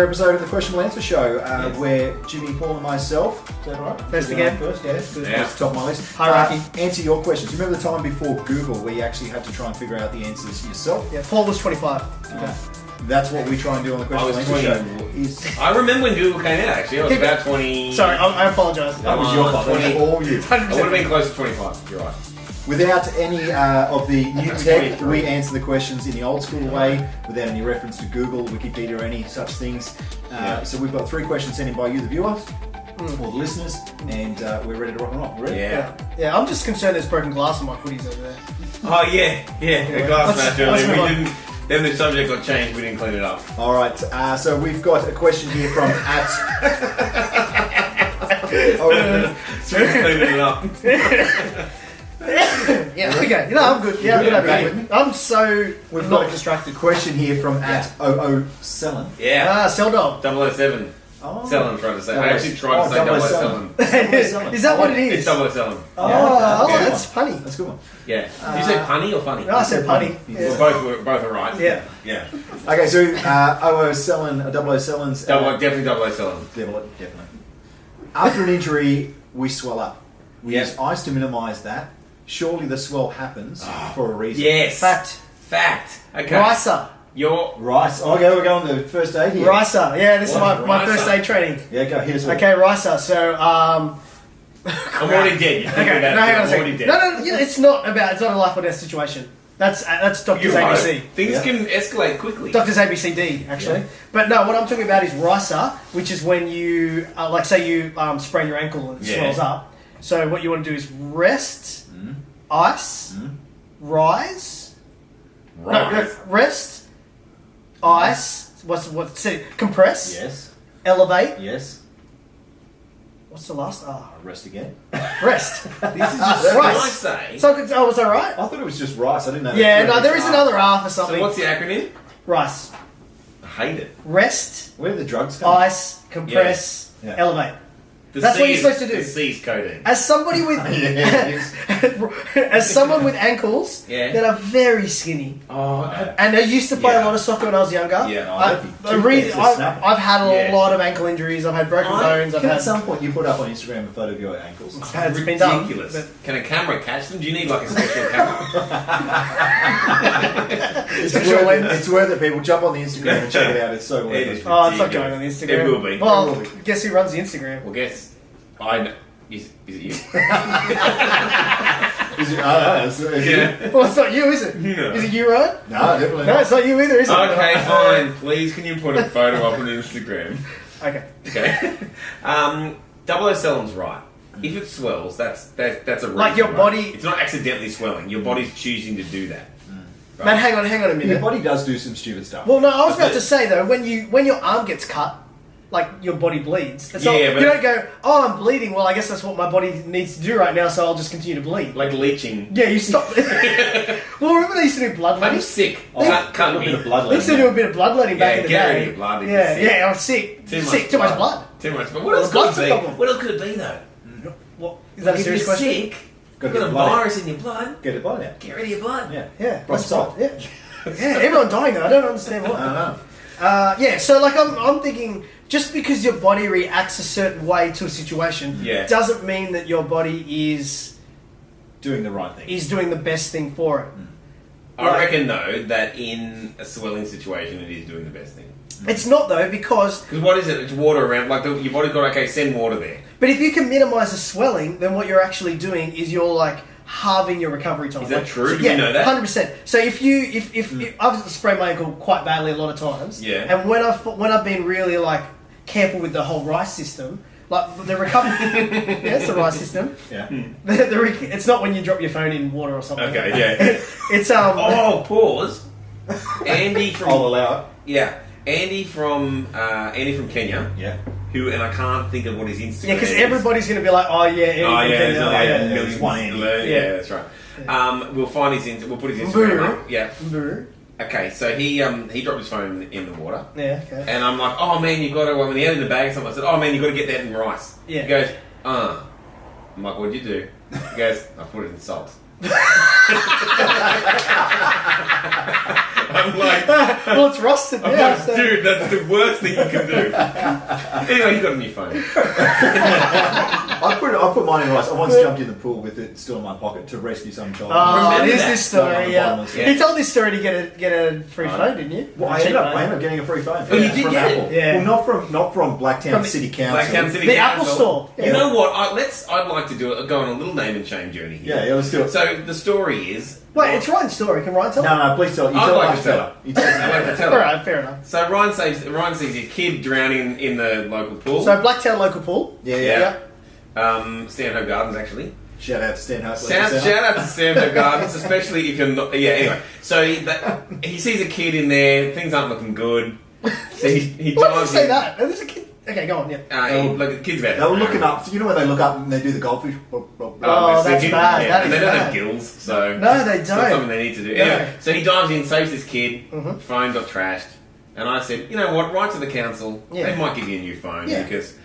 episode of the Question Will Answer Show, where Jimmy, Paul, and myself, is that right? First again. First, That's top of my list. Hierarchy. Answer your questions. Remember the time before Google where you actually had to try and figure out the answers yourself? Yeah, Paul was 25. That's what we try and do on the Question Will Answer Show. I remember when Google came out, actually. I was about 20... Sorry, I apologise. That was your fault. That was all you. I would have been close to 25. You're right. Without any of the new tech, we answer the questions in the old school way, without any reference to Google, Wikipedia, or any such things. So we've got 3 questions sent in by you, the viewers, or the listeners, and we're ready to rock and roll. Ready? Yeah, I'm just concerned there's broken glass on my hoodies over there. Oh, yeah. The glass match earlier. Then the subject got changed, we didn't clean it up. Alright, so we've got a question here from Cleaning it up. Okay. I'm good. We've got a distracted question here from @OO Yeah. Cell Dog. 007. Selling, trying to say. I actually tried to say 007. Is that what it is? It's 007. That's funny. That's a good one. Yeah. Did you say punny or funny? No, I said punny. Well, both are right. Yeah. Okay, so 007, definitely 007. Definitely. After an injury, we swell up. We use ice to minimise that. Surely the swell happens for a reason. Yes. Fact. Okay. Ricer. Your rice. Okay, we're going to first aid here. Ricer. Yeah, this is my first aid training. Yeah, go. Hit us with Okay, Ricer. So, I'm already dead. Okay, no, hang on a second. No, it's not a life or death situation. That's Doctor's ABC. Things can escalate quickly. Doctor's ABCD, actually. Yeah. But no, what I'm talking about is Ricer, which is when you, say you sprain your ankle and it swells up. So what you want to do is rest, ice, rise. No, rest, ice. Compress. Yes. Elevate. Yes. What's the last? Rest again. Rest. This is just rice. Say. So, was that right? I thought it was just rice. I didn't know. Yeah, no, there is another R for something. So what's the acronym? Rice. I hate it. Rest. Where are the drugs come? Ice. Compress. Elevate. That's what you're supposed to do. The C's codeine. As somebody with, as someone with ankles that are very skinny, and I used to play a lot of soccer when I was younger. I've had a lot of ankle injuries. I've had broken bones. At some point, you put up on Instagram a photo of your ankles. It's been done. Ridiculous. Can a camera catch them? Do you need like a special camera? It's worth it, people. Jump on the Instagram and check it out. It's so worth it. It's not going on the Instagram. It will be. Well, guess who runs the Instagram? Well, guess. I know. Is it you? Well, it's not you, is it? No. Is it you, Ryan? No, definitely not. No, it's not you either, is it? Okay, fine. Please, can you put a photo up on Instagram? Okay. 007's right. If it swells, that's a reason, like your body. It's not accidentally swelling. Your body's choosing to do that. Right? Man, hang on a minute. Your body does do some stupid stuff. Well, no, I was about to say though, when your arm gets cut. Like your body bleeds. But you don't go, I'm bleeding. Well, I guess that's what my body needs to do right now, so I'll just continue to bleed. Like leeching. Yeah, you stop. Well, remember they used to do bloodletting? I'm sick. Cut a bit of bloodletting. They used to do a bit of bloodletting back in the day. Get rid of your blood. Yeah, I was sick. Too much blood. Too much. But what else could it be? What else could it be though? What is that a serious question? If you're sick, you've got a virus in your blood. Get it blood out. Get rid of your blood. Yeah. Everyone dying though. I don't understand why. I don't know. So like I'm thinking, just because your body reacts a certain way to a situation doesn't mean that your body is doing the right thing. Is doing the best thing for it. I reckon though that in a swelling situation it is doing the best thing. It's not though because what is it? It's water around. Like your body's got send water there. But if you can minimise the swelling, then what you're actually doing is you're like halving your recovery time. Is that true? So, Do you know that? 100%. So if I've sprained my ankle quite badly a lot of times. Yeah. And when I've been really like careful with the whole rice system, like the recovery. It's the rice system. Yeah. It's not when you drop your phone in water or something. Okay. Yeah. It's pause. Andy from. I'll allow it. Yeah. Andy from Kenya. Yeah. And I can't think of what his Instagram is. Yeah, because everybody's going to be like, Andy from Kenya. Millions. One Andy. Yeah, that's right. We'll find we'll put his Instagram up. Yeah. Okay, so he dropped his phone in the water. Yeah, okay. And I'm like, oh man, you've got to, when he had it in the bag or something, I said, oh man, you've got to get that in rice. Yeah. He goes, I'm like, what'd you do? He goes, I put it in salt. I'm like, well, it's rusted I'm now. like, dude, that's the worst thing you can do. Anyway, you got a new phone. I put mine in rice. I once jumped in the pool with it still in my pocket to rescue some child. Oh, it is that? this story, yeah. Yeah. You told this story to get a free phone, didn't you? Well, I ended up getting a free phone. Oh, you did from get it? Apple. Yeah. Well, not from Blacktown City Council. Blacktown City The Council. Apple Store. You know what? I'd like to do it. Go on a little name and shame journey here. Yeah, let's do it. So the story is. Wait, it's Ryan's story. Can Ryan tell it? No, please tell it. You I'd tell like it. to tell it. You tell I'd like it. to tell All it. right, fair enough. So Ryan sees his kid drowning in the local pool. So Blacktown local pool. Yeah. Stanhope Gardens, actually. Shout out to Stanhope. Shout out to Stanhope Gardens, especially if you're not. Yeah, anyway. So he sees a kid in there, things aren't looking good. So he Why did you dives say in. that? There's a kid. Okay, go on, yeah. Look, the kid's about They were looking up. You know when they look up and they do the goldfish? Oh, that's bad. Yeah, That and is they don't bad. have gills, so. No, they It's not don't. something they need to do. No. Anyway, so he dives in, saves his kid, Mhm. phone got trashed, and I said, you know what, write to the council, Yeah. they might give you a new phone, Yeah. because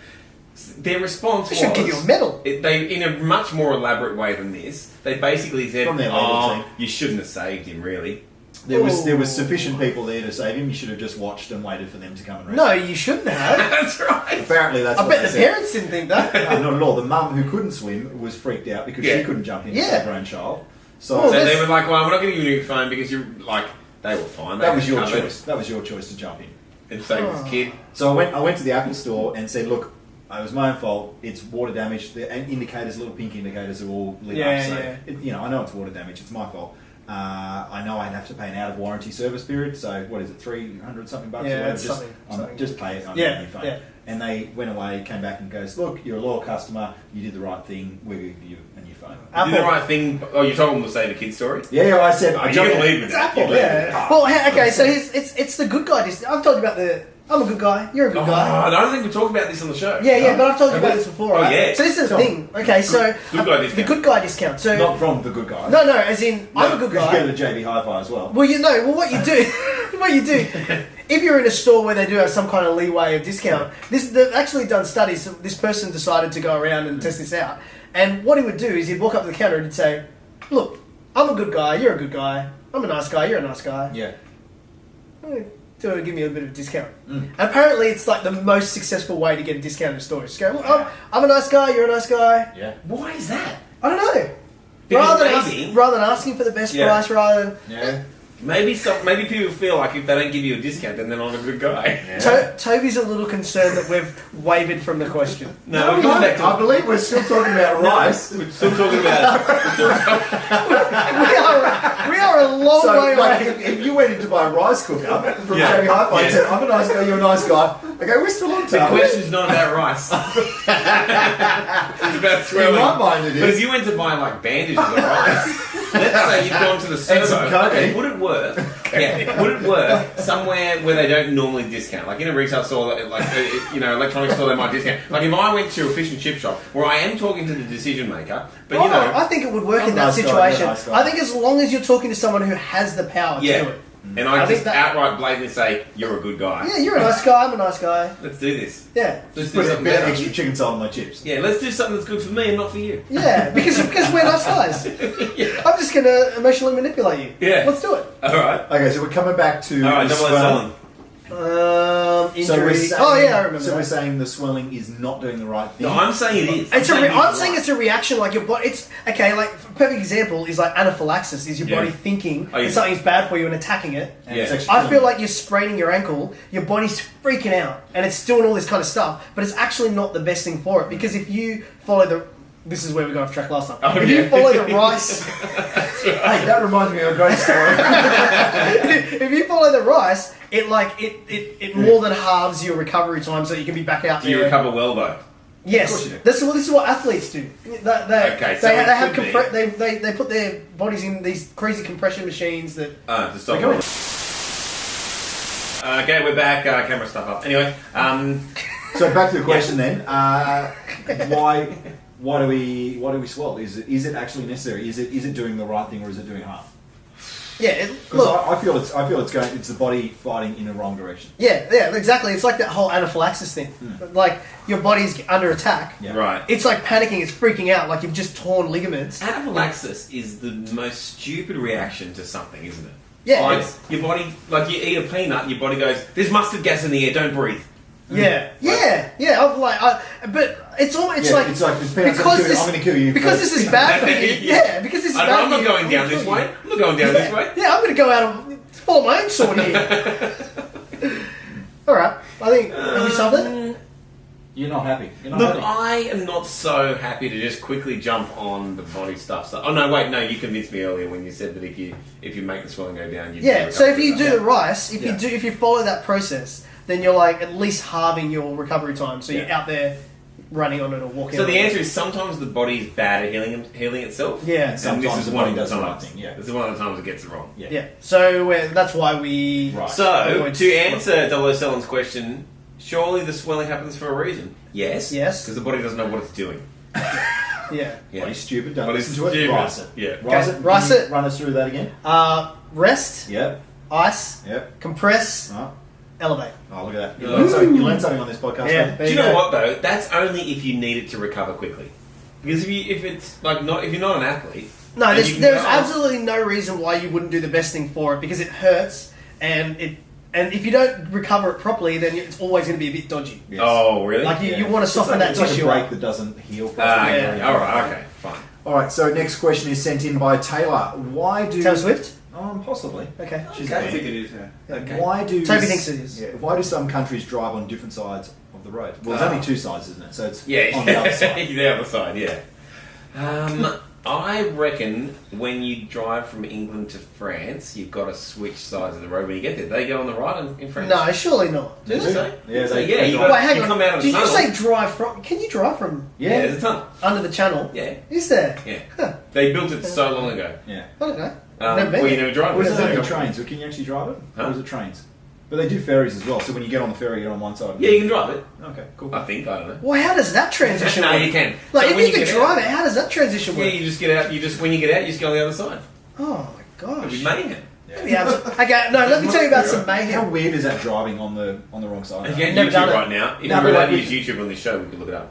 their response They was... should give you a medal. They, in a much more elaborate way than this, they basically said, From their legal team. you shouldn't have saved him, really. There was sufficient people there to save him. You should have just watched and waited for them to come and rescue. No, you shouldn't have. That's right. Apparently that's I what bet they the said. parents didn't think that. No, not at all. The mum who couldn't swim was freaked out because Yeah. she couldn't jump in to Yeah. save her own child. So Well, So that's- they were like, well, we're not giving you a new phone because you're like, they were fine. They that was your covered choice. That was your choice to jump in. And save Oh. his kid. So I went to the Apple store and said, look, it was my own fault. It's water damage. The indicators, little pink indicators, are all lit Yeah, up. So yeah. I know it's water damage. It's my fault. I know I'd have to pay an out of warranty service period. So what is it, $300 something bucks? Yeah, or whatever? it's just, something. just pay it on Yeah, your phone. yeah. And they went away, came back and goes, look, you're a loyal customer. You did the right thing. We're going to give you a new phone. You did the right thing. Oh, you told them to say the kid's story? Yeah, I said. Oh, you can believe me. It's Apple, yeah. Well, okay, so it's the good guy. I've told you about I'm a good guy. You're a good guy. I don't think we talked about this on the show. Yeah, but I've told you about this before, Oh, right? yeah. So this is the Tell me. thing. Okay, so Good guy discount. the good guy discount. So Not from the good guy. no, as in I'm a good Because you guy. get it at JB Hi-Fi as well. Well, what you do, if you're in a store where they do have some kind of leeway of discount, they've actually done studies. So this person decided to go around and test this out, and what he would do is he'd walk up to the counter and he'd say, "Look, I'm a good guy. You're a good guy. I'm a nice guy. You're a nice guy. Yeah. To give me a bit of a discount." Mm. Apparently, it's like the most successful way to get a discount in a store. Just go, "Well, I'm a nice guy. You're a nice guy." Yeah. Why is that? I don't know. Because Rather than asking for the best Yeah. price, rather than Yeah. Maybe people feel like if they don't give you a discount, then they're not a good guy. Toby's a little concerned that we've wavered from the question. No, we're going back to. I believe we're still talking about rice. We're still talking about. we are a long So, way like, away. if you went in to buy a rice cooker from Yeah. JB Hi-Fi and Yeah. said, I'm a nice guy, you're a nice guy. Okay, we're still on The target. question's not about rice. It's about In swelling. my mind it But if is. you went to buy like bandages of rice, let's say you've gone to the And some servo. cocaine. Okay, would it work? Yeah, would it work somewhere where they don't normally discount? Like in a retail store, like electronics store, they might discount. Like if I went to a fish and chip shop where I am talking to the decision maker, but you know, I think it would work I'm in that nice guy, situation. you're nice guy. I think as long as you're talking to someone who has the power to yeah, do it. and I I think just that- outright blatantly say you're a good guy. Yeah, you're a nice guy. I'm a nice guy. Let's do this. Yeah, Let's do Put a something bit of better. extra chicken salt on my chips. Yeah, let's do something that's good for me and not for you. yeah, because we're nice guys. I'm just gonna emotionally manipulate you. Yeah. Let's do it. All right. Okay, so we're coming back to All right. the Double swelling. selling. So we're Injury. saying, Oh yeah, I remember. So that. we're saying the swelling is not doing the right thing. No, I'm saying it is. I'm saying right. it's a reaction, like your body. It's okay. Like a perfect example is like anaphylaxis. Is your Yeah. body thinking Oh, yeah. that something's bad for you and attacking it? And it's Yeah. actually I killing feel you. like you're spraining your ankle. Your body's freaking out, and it's doing all this kind of stuff. But it's actually not the best thing for it because if you follow the this is where we got off track last time. Oh, if yeah. you follow the rice, Hey, that reminds me of a great story. if you follow the rice, it more than halves your recovery time, so you can be back out Do you there. recover well though? Yes, Of course you do. this is what athletes do. Okay, so they it have could they put their bodies in these crazy compression machines that. To stop. Okay. Okay, we're back. Camera stuff up. Anyway, So back to the question then. Why do we swell? Is it actually necessary? Is it doing the right thing or is it doing harm? Yeah, Because I feel it's going. It's the body fighting in the wrong direction. yeah, exactly. It's like that whole anaphylaxis thing. Like your body's under attack. Yeah. Right. It's like panicking. It's freaking out. Like you've just torn ligaments. Anaphylaxis is the most stupid reaction to something, isn't it? Yeah. Like, your body, like you eat a peanut, and your body goes, "There's mustard gas in the air. Don't breathe." Yeah. I'm like, but it's all. It's like it's peanuts. I'm going to kill you. because this is bad for you. Yeah, because this is bad. I'm for not you, going down I'm this gonna way. I'm not going down this way. Yeah, I'm going to go out and follow my own sword here. All right, I think have we solved it? You're not happy. You're not Look, happy. I am not so happy to just quickly jump on the body stuff. So, oh no, wait, no, you convinced me earlier when you said that if you make the swelling go down, you Yeah. So if you do the rice, Yeah. if you follow that process, then you're like at least halving your recovery time. So you're out there running on it or walking. So on the it. answer is sometimes the body is bad at healing itself. Yeah. And Sometimes this is the one body of the does the right times. thing, yeah. This is one of the times it gets it wrong. Yeah. So that's why we. Right. So Avoid to answer Double O'Sullivan's question, surely the swelling happens for a reason. Yes. Yes. Because the body doesn't know what it's doing. Yeah. Body's stupid. Don't Body's listen to it. stupid. Rice it. Yeah. Rice Okay, it. rice Can you it. Run us through that again. Rest, Yep. ice, Yep. compress, Oh, elevate. look at that. You Ooh. learned something on this podcast. Yeah. mate. There Do you you know go. what though? That's only if you need it to recover quickly. Because if it's like if you're not an athlete, No, and there's, you can there's go, absolutely no reason why you wouldn't do the best thing for it because it hurts and if you don't recover it properly, then it's always going to be a bit dodgy. Yes. Oh really? Like you Yeah. want to soften it's that like tissue a break up. that doesn't heal Ah, properly. okay. Yeah. All right. Okay. Fine. All right. So next question is sent in by Taylor. Why do Taylor Swift? Possibly. Okay. She's Okay. a I think fan. it is. Yeah. Okay. Why do Toby thinks it is. Yeah, why do some countries drive on different sides of the road? Well, there's only two sides, isn't it? So it's Yeah. on the other side. the other side. Yeah. I reckon when you drive from England to France, you've got to switch sides of the road when you get there. They go on the right in France. No, surely not. Do they say? Yeah, So, they- yeah. they You, drive. Wait, hang you on. come out of the Did you tunnel. say drive from? Can you drive from Yeah, Yeah. there's a tunnel. under the channel? Yeah. Is there? Yeah. Huh. They built it so long ago. Yeah. I don't know. Never been Well, you there. never drive Or it. is it so- only trains? Or can you actually drive it? Huh? Or is it trains? But they do ferries as well. So when you get on the ferry, you're on one side. Yeah, you can drive it. Okay, cool. I think. I don't know. Well, how does that transition No, work? you can. Like, So if when you can get drive out- it, how does that transition Yeah, work? you just get out. When you get out, you just go on the other side. Oh my It'd gosh. be mayhem. Yeah, okay, no, let me tell you about some How mayhem. weird is that driving on the wrong side? If you had Never done YouTube it. right now, if No, we were but allowed to like use YouTube on this show, we could look it up.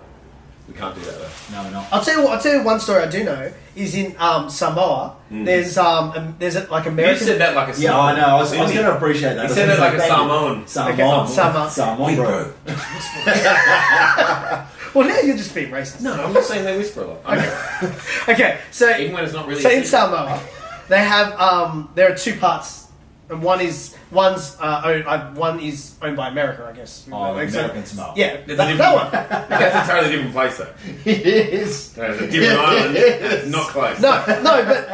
We can't do that though. No, we're not. I'll tell you one story I do know is in Samoa. There's like You American. said that like a Yeah, I know. I was Didn't going you? to appreciate that. You I said was that like a thank you. Samoan. Samoan. Samoan. Samoan, bro. Well, now you're just being racist. No, I'm not saying they whisper a lot. Okay. Okay, so Even when it's not really. so a in secret. Samoa, they have there are two parts, and one is owned by America, I guess. Oh, Like, so- American Samoa. Yeah, That's a that different one. That's a totally different place though. It is. That's a different island. It's not close. No,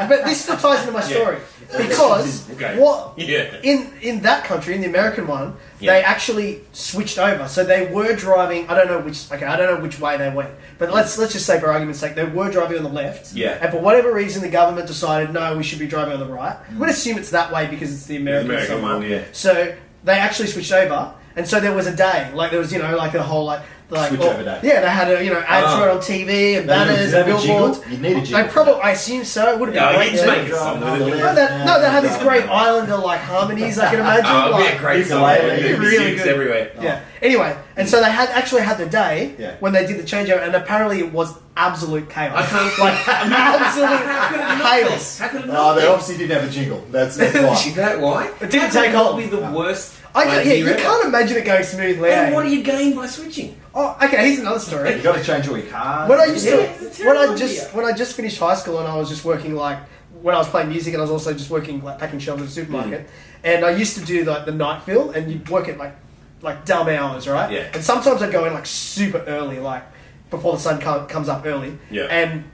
but this still ties into my story because Okay. what Yeah. in that country, in the American one, Yeah. they actually switched over. So they were driving. I don't know which way they went, but let's just say for argument's sake, they were driving on the left. Yeah. And for whatever reason, the government decided no, we should be driving on the right. I'm going to assume it's that way because it's the American, American Samoa. one, yeah. So they actually switched over, and so there was a day like there was like a whole like. Switch over day. Yeah, they had ads for it on TV and banners and billboards. You need a jingle. They probably, I assume so. It would have been Yeah, great. you'd to- make a song with it. No, they have these great Islander like harmonies. I can imagine. Oh, it'd be like, a great song. ukulele. It'd be Really music good. everywhere. yeah. Anyway, and so they actually had the day Yeah. when they did the changeover, and apparently it was absolute chaos. I can't- like absolute chaos. How could it Oh, not they be? obviously didn't have a jingle. That's why. Is that why? It didn't How could take it not hold. be the worst. Yeah, idea you ever? can't imagine it going smoothly. And eh? what do you gain by switching? Oh, okay. Here's another story. You got to change all your cars. When I used Yeah, it's a to, terrible idea. when I just finished high school and I was just working when I was playing music and I was also just working like packing shelves at a supermarket, and I used to do like the night fill and you'd work at like dumb hours, right? Yeah. And sometimes I'd go in like super early, like before the sun comes up early. Yeah. And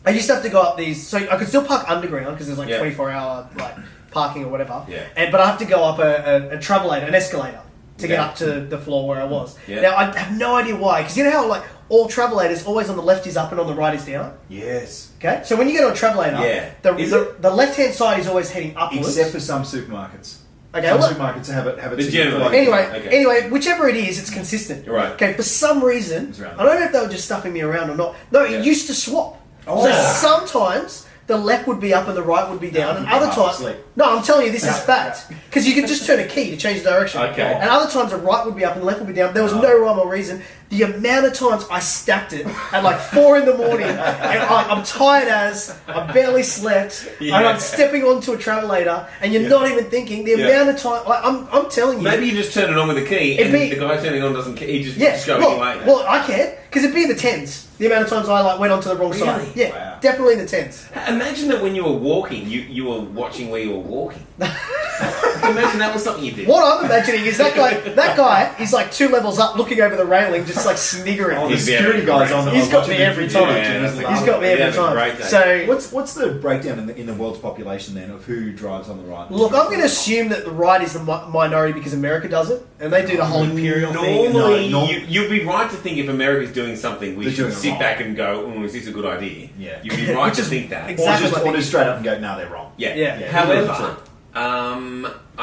I used to have to go up these, so I could still park underground because there's like Yeah. 24-hour like parking or whatever. Yeah. But I have to go up a travelator, an escalator, to get Okay. up to the floor where I was. Yeah. Now I have no idea why, because you know how like all travelators always on the left is up and on the right is down. Yes. Okay, so when you get on a travelator, Yeah. Is the left hand side is always heading upwards. Except for some supermarkets. okay, Some look, supermarkets have it. But generally- anyway, Okay. whichever it is, it's consistent. Right. Okay, for some reason, It's around I don't know if they were just stuffing me around or not. No, it Yeah. used to swap. Oh. So sometimes the left would be up and the right would be down, and you'd be other half times. asleep. No, I'm telling you, this is fact. Because you could just turn a key to change the direction. Okay. And other times the right would be up and the left would be down. There was no rhyme or reason. The amount of times I stacked it at like 4 in the morning, and I'm tired as I barely slept, and I'm stepping onto a travelator, and you're not even thinking the amount of time. Like, I'm telling you. Maybe you just turn it on with a key, and the guy turning on doesn't. He just go anyway. Well, I can because it'd be in the tens. The amount of times I like went onto the wrong side. Yeah, Wow. definitely in the tens. Imagine that when you were walking, you were watching where you were walking. Imagine that was something you did. What I'm imagining is that guy is like 2 levels up, looking over the railing, just like sniggering. Oh, the security guy's on the. He's got me every time. He's got me every time. Great day. So What's the breakdown in the world's population then of who drives on the right? look, I'm going to assume that the right is the minority because America does it, and they do the whole imperial thing. Normally, No, you'd be right to think if America's doing something, we They're should doing it sit wrong. back and go, "Oh, is this a good idea?" Yeah. You'd be right Which to is think that. exactly what I Or think. just straight up and go, no, they're wrong. Yeah. Yeah. However,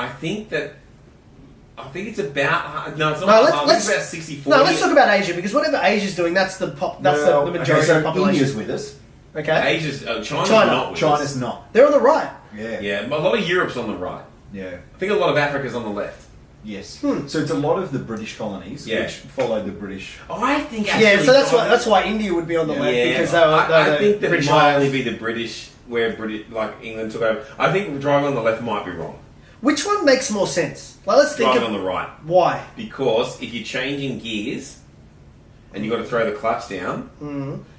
I think it's about no, it's not. No, I think it's about 60-40. No, let's talk about Asia because whatever Asia's doing, that's the majority Okay, so of the population. India's with us. Okay, Asia's China's China. not with China's us. not. they're on the right. Yeah. Yeah, a lot of Europe's on the right. Yeah. I think a lot of Africa's on the left. Yes. So it's a lot of the British colonies which followed the British. I think Yeah, so that's why India would be on the left because they were I the think that British it might Isles. only be the British where like England took over. I think driving on the left might be wrong. Which one makes more sense? Like, let's think Driving of on the right. why. Because if you're changing gears and you've got to throw the clutch down,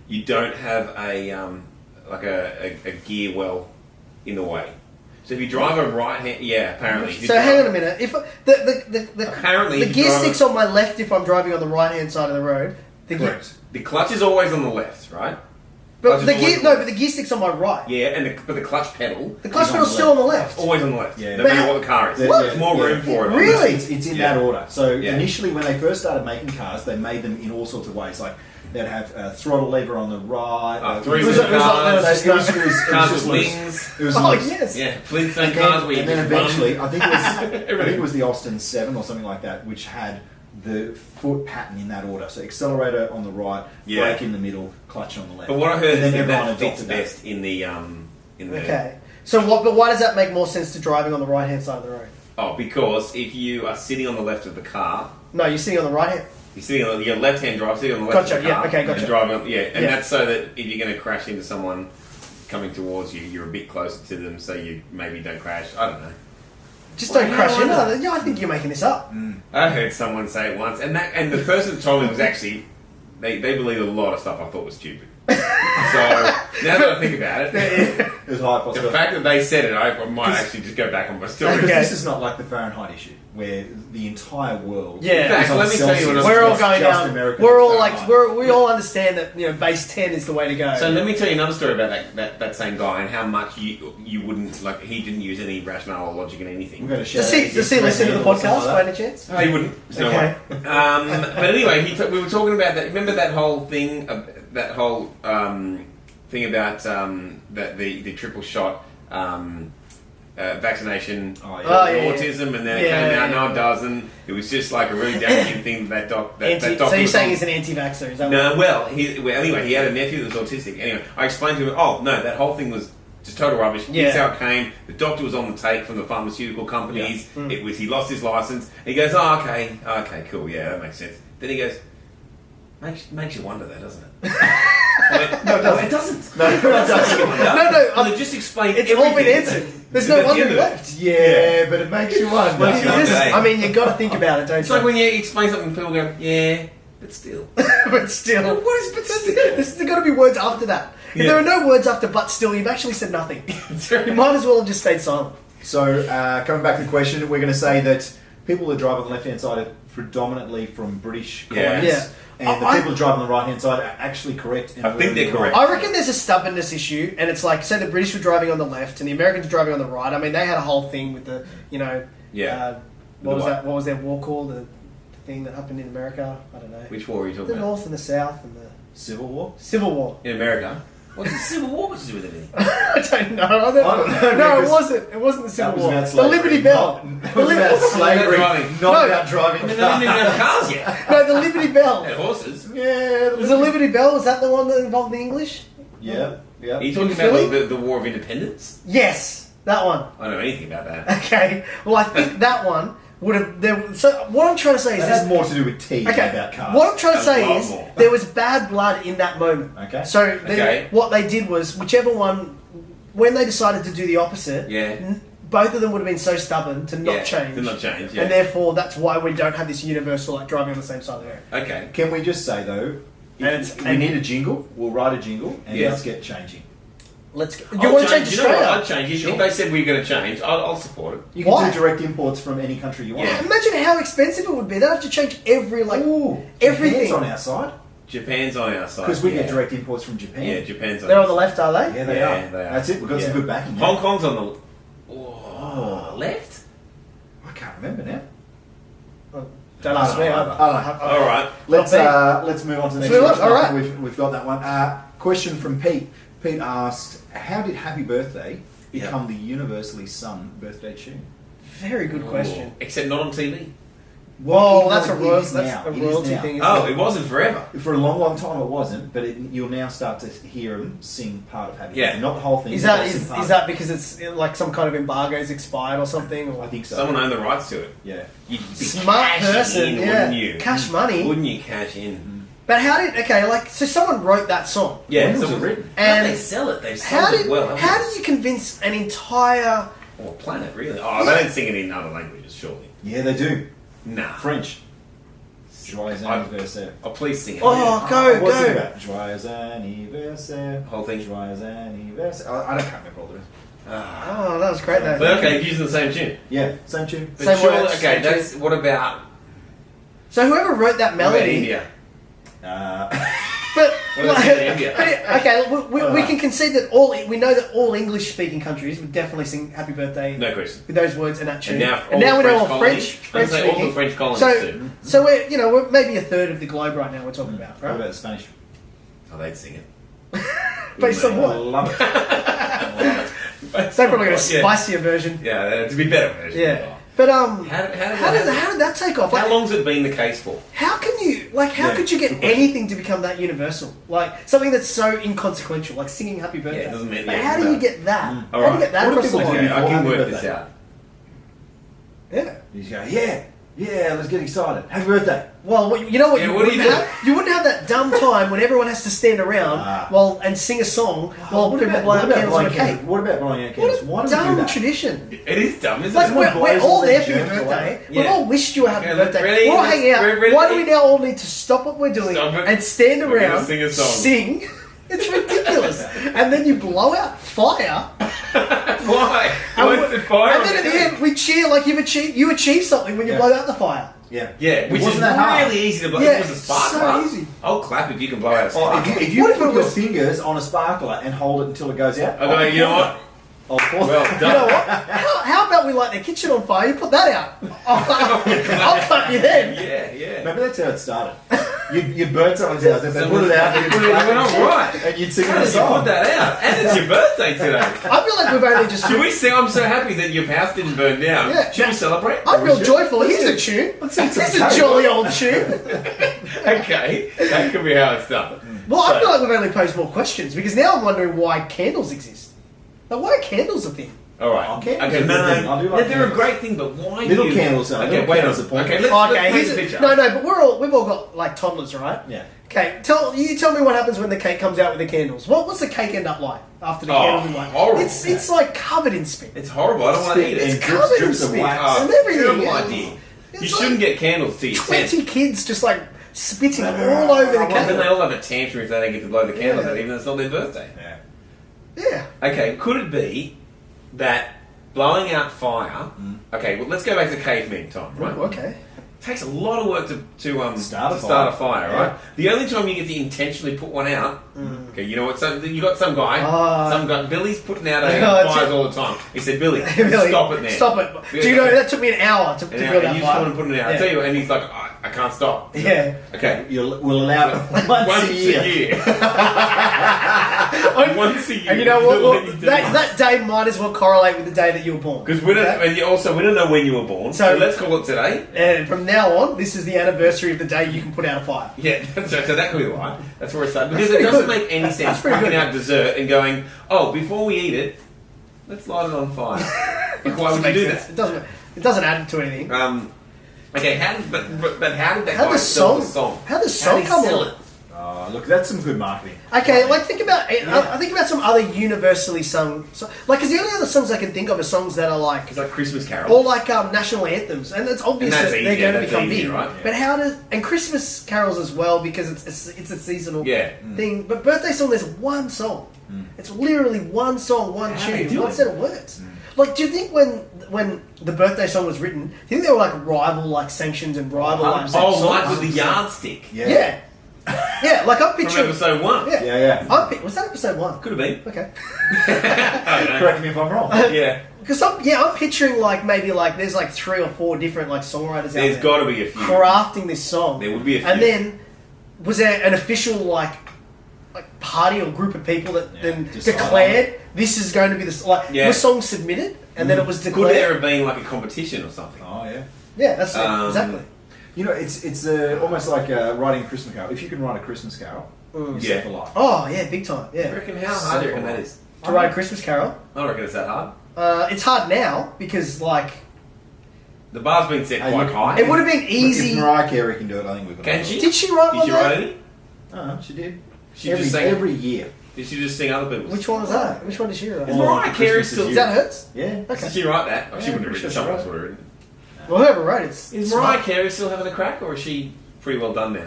you don't have a gear well in the way. So if you drive a right hand, apparently. So hang on a minute. If Apparently, the if you gear drive sticks on my left if I'm driving on the right hand side of the road. Correct. the clutch is always on the left, right? But Clutch the is always gear on the no, left. but the gear stick's on my right. Yeah, but the clutch pedal. The clutch It's on pedal's the still on the left. Always on the left. Yeah. No But matter what the car is. What? There's more room for it. Really? It's in Yeah. that order. So Yeah. initially, when they first started making cars, they made them in all sorts of ways. Like they'd have a throttle lever on the right. Three It was wheel like- cars, it was cars just with loose. wings. It was Oh loose. yes. Yeah, Flintstone And cars where you and then just run. eventually, I think it was the Austin 7 or something like that, which had the foot pattern in that order. So accelerator on the right, Yeah. brake in the middle, clutch on the left. But what I heard And is then that everyone fits adopted that. best in the Okay. So what? But why does that make more sense to driving on the right hand side of the road? Oh, because if you are sitting on the left of the car, No, you're sitting on the right hand. you're sitting on your left hand drive, sitting on the left Gotcha, of the yeah, car, okay, gotcha. and driving on, and Yeah. that's so that if you're going to crash into someone coming towards you, you're a bit closer to them, so you maybe don't crash. I don't know. Just Well, don't no, crash I in. know. No, I think you're making this up. I heard someone say it once, and the person that told me was actually they believed a lot of stuff I thought was stupid. So now that I think about it, There's a high the possibility. fact that they said it, I might actually just go back on my story. Because Okay. this is not like the Fahrenheit issue, where the entire world. Yeah. is In fact, on let me tell you Celsius. what We're all It's going just down. American We're all like Fahrenheit. we all understand that base 10 is the way to go. So let me tell you another story about that same guy and how much you wouldn't like. He didn't use any rationale or logic in anything. I'm going to shout does he out listen to the Red Handle or podcast something by like any chance? No, he wouldn't. There's no Okay. way. But anyway, we were talking about that. Remember that whole thing? That whole thing about that the triple shot vaccination Oh, yeah. for Oh, yeah, autism, and then it Yeah, came out. yeah, No, yeah. it doesn't. It was just like a really damaging thing that doctor. So you're saying he's an anti-vaxxer? Is that No, what? well, anyway, he had a nephew that was autistic. Anyway, I explained to him, oh, no, that whole thing was just total rubbish. Yeah. Here's how it came. The doctor was on the take from the pharmaceutical companies. Yeah. Mm. It was, he lost his license. He goes, oh, okay, cool, yeah, that makes sense. Then he goes, makes you wonder that, doesn't it? I went, no, it doesn't. No, it doesn't. Well, it just explained It's all been everything. answered. There's no That's the wonder end of it. left. Yeah, but it makes you wonder. Well, Is Yeah. this- Okay. I mean, you got to think about it, don't It's you? like when you explain something, people go, yeah, but still. but still, What is but still? There's got to be words after that. If Yeah. there are no words after "but still," you've actually said nothing. You might as well have just stayed silent. So, coming back to the question, we're going to say that people that drive on the left-hand side are predominantly from British colonies. Yeah. And the I- people that drive on the right-hand side are actually correct. And I think they're really correct. wrong. I reckon there's a stubbornness issue, and it's like, say the British were driving on the left and the Americans were driving on the right. I mean, they had a whole thing with the, Yeah. what was what? that? What was their war called? The thing that happened in America? I don't know. Which war are you The talking about? North and the South and the Civil War? Civil War. In America? What's the Civil War got to do with anything? I don't know. I don't know, No, it because wasn't. It wasn't the Civil That was War. about The slavery, Liberty Bell. It was about slavery, driving. not No. about driving. I mean, they didn't even have cars yet. No, the Liberty Bell. They had horses. Yeah, Was the Liberty Bell? Was that the one that involved the English? yeah. Yeah. Are you talking Philly? about the War of Independence? Yes, that one. I don't know anything about that. Okay. Well, I think that one would have. So what I'm trying to say is That has more to do with tea than about cars. What I'm trying to A say lot is more. there was bad blood in that moment. Okay. So Okay. what they did was whichever one, when they decided to do the opposite, Yeah. both of them would have been so stubborn to not change. To not change, yeah. And therefore, that's why we don't have this universal like driving on the same side of the road. Okay. Can we just say though, if we need a jingle, we'll write a jingle and Yes. let's get changing. Let's go. I'll You want to change you know what? Australia? I'd change it. If they said we're going to change, I'll support it. You can Why? do direct imports from any country you want. Yeah. Imagine how expensive it would be. They'd have to change every Ooh, everything. Japan's on our side Japan's on our side. because we yeah. get direct imports from Japan. Yeah, Japan's on They're our on the left, are they? Yeah, they Yeah, are. they are. That's it. We've got some Yeah. good backing. Hong Now. Kong's on the left? I can't remember now. Don't ask me. I don't know. All right. Let's move on to the next Let's move on. question. All right. We've got that one. Question from Pete. Pete asked, "How did Happy Birthday become the universally sung birthday tune?" Very good question. Except not on TV. Whoa, Well, that's a it royalty. is That's now. a It is royalty now. thing. Isn't Oh, it? it wasn't forever. For a long, long time it wasn't, but you'll now start to hear them sing part of Happy Yeah. Birthday. Not the whole thing. Is but that they'll sing is part of that because it's like some kind of embargo's expired or something? it. Or I think so. Someone owned the rights to it. Yeah. You'd be smart cashing person, in, yeah. wouldn't you? Cash money. Wouldn't you cash in? But how did so someone wrote that song? Yeah, When was so it written? And they sell it. They've How sold did it well. haven't how they? do you convince an entire? Or planet, really? Oh, they don't sing it in other languages, surely. Yeah, they do. Nah. French. Joyeux anniversaire. Oh, please sing it. Oh, go What's it go! about? Joyeux anniversaire. Whole thing. Joyeux anniversaire. I don't can't remember all the rest. Ah. Oh, that was great though. But okay, using the same tune. Yeah, same tune. But Same surely, words, okay, same that's what about So whoever wrote that what about melody, India? but What about India? okay, we can concede that we know that all English-speaking countries would definitely sing "Happy Birthday" No question. with those words and that tune. And now we know all colonies, French I'd say all the speaking. French colonies So, too. so we're maybe a third of the globe right now. We're talking about, What right? about the Spanish? Oh, they'd sing it. Based on I what? love it. I love it. They're probably got a spicier version. Yeah, to be better version. Yeah. But How how did that take off? How Like, long's it been the case for? how can you how Yeah, could you get good question. anything to become that universal? Like something that's so inconsequential, like singing "Happy Birthday." it doesn't mean- But yeah, how do no. you get that? Mm. How do you get that What do across the people line? do? Okay, I can Happy work birthday. this out. Yeah. You just go, yeah, let's get excited. Happy birthday. Well, you know what? Yeah, you, what do wouldn't you have, you wouldn't have that dumb time when everyone has to stand around and sing a song while What people about- blow what out about candles on a blowing cake. candles? What about blowing out candles? Why What a do we do dumb that? tradition! It is dumb, isn't Like it? Someone we're blows all all there their for your germs birthday. away. We've Yeah. all wished you a happy Okay, birthday. ready? We're all hanging out. Ready? Why do we now all need to stop what we're doing Stop it. and stand We're gonna around, sing a song. sing? It's ridiculous. And then you blow out fire. Why? And, What's the fire? and then at the end we cheer like you achieve something when you Yeah. blow out the fire. Yeah. Yeah, which is wasn't that hard. really easy to blow. Yeah, It was a sparkler. so easy. I'll clap if you can blow out a Oh, sparkler. if you What if put it your was- fingers on a sparkler and hold it until it goes out, I go, you know what? I'll pour Well it. You know done. what? How about we light their kitchen on fire? You put that out. I'll clap you then. Yeah. Maybe that's how it started. You'd burn someone's house and they put it out and you'd Put it clap on, right. and you'd sing How a did you put song. that out? And it's your birthday today. I feel like we've only just. Should we sing? I'm so happy that your house didn't burn down. Yeah. Should we celebrate? I'm real should. joyful. Let's Here's a do- tune. let's sing some Here's a cake. jolly old tune. Okay, that could be how it's done. Well, I So- feel like we've only posed more questions because now I'm wondering why candles exist. Like, why are candles a thing? All right. Oh, candles Okay, are a no, good thing. I do like they're a candles. great thing, but why? Little you... candles, though. Okay, Little wait candles on. are pointless. Okay, let's Okay, paint here's a a, picture. no, but we've all got like toddlers, right? Yeah. Okay, tell me what happens when the cake comes out with the candles. What's the cake end up like after the Oh, candles are like? horrible. It's like covered in spit. It's horrible. I don't want to eat And it. It's drips- covered in drips of spit wax. Oh, and everything. terrible Yeah. idea. It's You like shouldn't get candles to your tent. 20 kids just like spitting all over the Then they cake. all have a tantrum if they don't get to blow the candles Yeah. out, even though it's not their birthday. Yeah. Yeah. Okay, could it be that blowing out fire? Okay, well, let's go back to caveman time, right? Ooh, okay. It takes a lot of work to Start a start a fire. fire, Yeah. right? The only time you get to intentionally put one out, okay, you know what? So you got some guy, Billy's putting out fires all the time. He said, Billy, Billy, stop it now. Stop it. Do you know that took me an hour to And build now, that and you just fire? want to put it out. I Yeah. tell you, what, and he's like, I can't stop. Yeah. Okay. We'll allow it once a year. Once a year. And you know what? What Well, you do. that day might as well correlate with the day that you were born. Because we don't, Okay? and you also we don't know when you were born, so So- let's call it today. And from now on, this is the anniversary of the day you can put out a fire. Yeah, so that could be why. That's where it started. That's Because it pretty doesn't good. make any sense That's pretty packing good. out dessert and going, oh, before we eat it, let's light it on fire. Like, why would you Makes do sense. that? It doesn't add to anything. Okay, but how did that How guy does sell the song? song? How does How song did he come sell along? it? Look, that's some good marketing. Okay, like think about I think about some other universally sung, like, because the only other songs I can think of are songs that are like, It's like Christmas Carol. or like national anthems, and it's obvious And that that's they're easy, going to that's become easy, big. right? But how does and Christmas carols as well, because it's a seasonal Yeah. thing. But birthday song, there's one song. It's literally one song, one How do they tune, do one it? set of words. Like, do you think when the birthday song was written, do you think there were like rival like sanctions and rival like Oh, songs? like with the yardstick Yeah. Yeah, like I'm from picturing. episode 1. Yeah, Yeah. Was that episode 1? Could have been. Okay. I don't know. Correct me if I'm wrong. Yeah, Because I'm picturing like maybe like there's like 3 or 4 different like songwriters out there's there got to be a few. crafting this song. There would be a few. And then was there an official like party or group of people that Yeah, then decide declared this is going to be the like Yeah. the song submitted and then it was Could declared? there have been like a competition or something? Oh yeah. Yeah, that's it. Um, Exactly. You know, it's almost like writing a Christmas carol. If you can write a Christmas carol, you're Yeah. set for life. Oh yeah, big time. I Yeah, reckon how hard do you reckon that is? to write a Christmas carol. I don't reckon it's that hard. It's hard now because like The bar's been set Hey, quite look, high. it would have been If easy. Mariah Carey can do it, I think we can. Can she? Did she write Did one? she there? write any? She did. She every, just sang. every year. Did she just sing other people's? Which one was that? Which one did she write? Is Well, Mariah for Carey Christmas still? is Is that hers? Yeah. Okay. Did she write that? Oh, Yeah, she wouldn't have I'm written pretty it. sure Someone else she would have written it. Well, whoever wrote it. Is Mariah Carey still having a crack, or is she pretty well done now?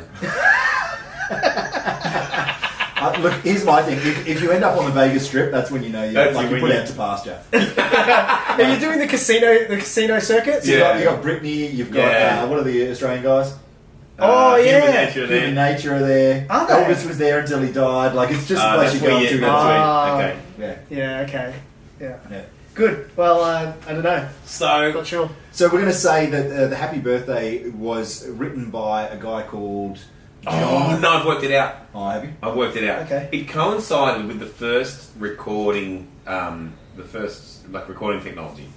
Look, here's my thing. If you end up on the Vegas Strip, that's when you know That's you when put you- out to pasture. Are you doing the casino circuit? So Yeah. you got Britney, you've got Yeah. what are the Australian guys? Oh, yeah. Human Nature Human there. Nature are there. Are they? Elvis was there until he died. Like it's just the place That's you where go you. to. That's Ah. where. Okay. Yeah. Yeah. Okay. Yeah. Yeah. Good. Well, I don't know. So Not sure. So we're going to say that the Happy Birthday was written by a guy called Oh John. no, I've worked it out. Oh, have you? I've worked it out. Okay. It coincided with the first recording, recording technology.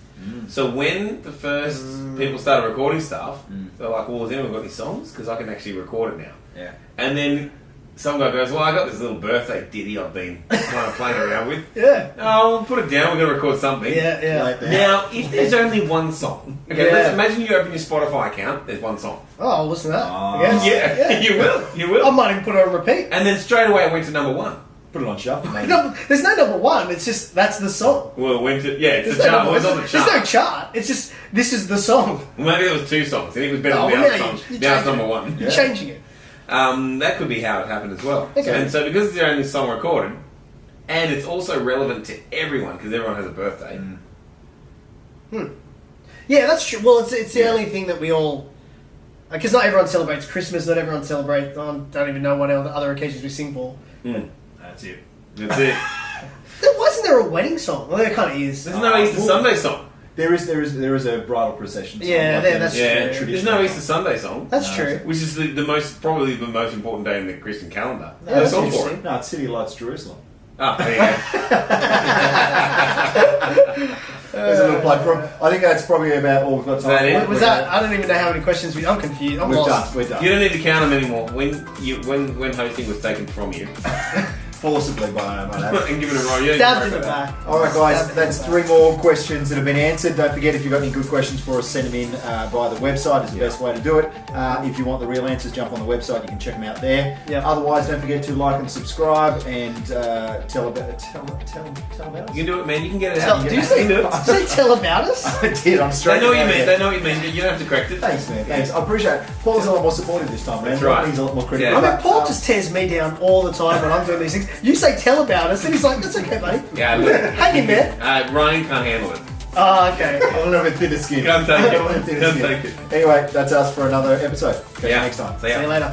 So when the first people started recording stuff, they're like, "Well, has anyone got any songs? Because I can actually record it now." Yeah. And then some guy goes, "Well, I got this little birthday ditty I've been kind of playing around with. Yeah. Oh, we'll put it down. We're going to record something." Yeah. Yeah. Like that. Now, if there's only one song, okay, Yeah. let's imagine you open your Spotify account. There's one song. Oh, I'll listen to that. Oh. I guess. Yeah, you will. You will. I might even put it on repeat. And then straight away it went to number 1. Put it on shuffle, maybe. No, there's no number 1. It's just that's the song. Well, it went to it's There's the no chart. number It was one. on the There's no chart. chart. It's just this is the song. Well, maybe there was 2 songs. I think it was better Oh, than well, the other now songs. you're Now it's changing number it. 1. You're Yeah. changing it. That could be how it happened as well. Okay. And so because it's the only song recorded, and it's also relevant to everyone because everyone has a birthday. Yeah, that's true. Well, it's the Yeah. only thing that we all. Because not everyone celebrates Christmas. Not everyone celebrates. I don't even know what other occasions we sing for. That's it. That's it. Wasn't there a wedding song? Well, there kind of is. There's no Easter well- Sunday song. There is a bridal procession. song, Yeah, like that's the Yeah, true. there's traditional no song. Easter Sunday song. That's No, true. Which is probably the most important day in the Christian calendar. Yeah, There's that's a song for it. interesting. No, it's City Lights Jerusalem. Oh, there you go. There's a little plug for it. I think that's probably about all we've got time That for. it? Was that? I don't even know how many questions we. I'm confused. I'm We're lost. done. We're done. You don't need to count them anymore. When hosting was taken from you Forcibly by that. and given a role, you don't Stabbed need in to the worry about back. All right, guys, Stabbed in that's the 3 more questions that have been answered. Don't forget, if you've got any good questions for us, send them in via the website. Is the best way to do it. If you want the real answers, jump on the website. You can check them out there. Yeah. Otherwise, don't forget to like and subscribe and tell about us. that. You can do it, man. You can get it Tell, out. do you say, do it. did you say tell about us? I did. I'm straight. They know what you out mean. here. They know what you mean. You don't have to correct it. Thanks, man. Thanks. I appreciate it. Paul's a lot more supportive this time, man. That's right. He's a lot more critical. Yeah. I mean, But, Paul just tears me down all the time when I'm doing these things. You say tell about us, and he's like, "That's okay, buddy. Yeah, look, Hang in there." Ryan can't handle it. Oh, okay. I don't have a thinner skin. Come take I don't have it. thinner Come skin. take it. Anyway, that's us for another episode. Catch you Yeah. next time. See ya. See you later.